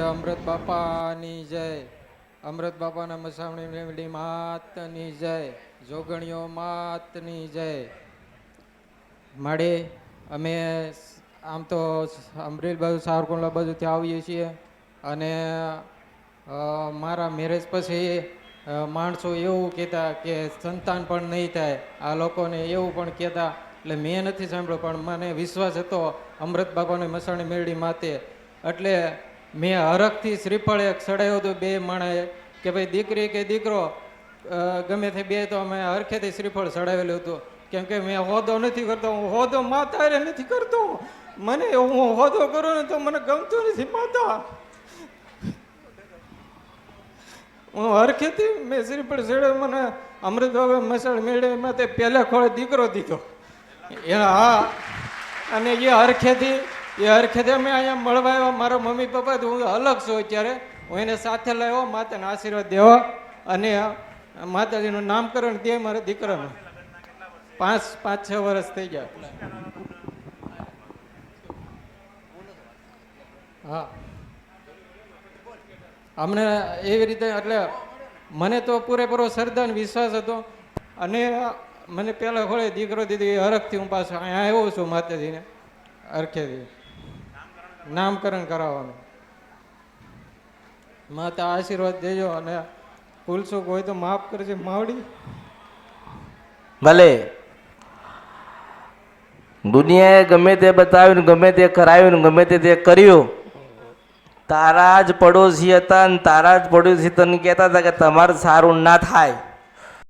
અમૃત બાપાની જય. અમૃત બાપાના મસાવણી મેળી માતની જય. જોગણીઓ માતની જય. માડી અમે આમ તો અમરેલી બાજુ સાવરકુંડલા બાજુથી આવીએ છીએ અને મારા મેરેજ પછી માણસો એવું કહેતા કે સંતાન પણ નહીં થાય, આ લોકોને એવું પણ કહેતા. એટલે મેં નથી સાંભળ્યું પણ મને વિશ્વાસ હતો અમૃત બાપાની મસાણી મેળી માતે. એટલે મેં હરખથી શ્રીફળ એક ચડાવ્યું હતું બે માણાએ કે ભાઈ દીકરી કે દીકરો ગમે તે બે, તો અમે હરખેથી શ્રીફળ ચડાવેલું હતું. કેમ કે મેં હોદો નથી કરતો, હું હોદો માતા નથી કરતો. મને હું હોદો કરું ને તો મને ગમતું નથી માતા. હું હરખેથી મેં શ્રીફળ ચડાવ્યું. મને અમૃત બાબા મસાણ મેળવીમાં તે પહેલા ખોળે દીકરો દીધો. હા, અને એ હરખેથી અમે અહીંયા મળવા આવ્યા. મારા મમ્મી પપ્પા હું અલગ છું અત્યારે, હું એને સાથે લાવ્યો માતાના આશીર્વાદ દેવા અને માતાજીનું નામકરણ દે મારા દીકરાનું. 5-6 વર્ષ થઈ ગયા. હા, અમને એવી રીતે એટલે મને તો પૂરેપૂરો શ્રદ્ધા વિશ્વાસ હતો અને મને પહેલા ખોળે દીકરો દીધો. એ હરખથી હું પાછો અહીંયા આવ્યો છું માતાજીને હરખેથી નામકરણ કરાવવાનું. માતા આશીર્વાદ દેજો અને ભૂલચૂક હોય તો માફ કરજે માવડી. ભલે દુનિયાએ ગમે તે બતાવ્યું, ગમે તે કરાવ્યું, ગમે તે કર્યું, તારા જ પડોશી હતા ને તારા જ પડોશી તને કહેતા હતા કે તમારે સારું ના થાય.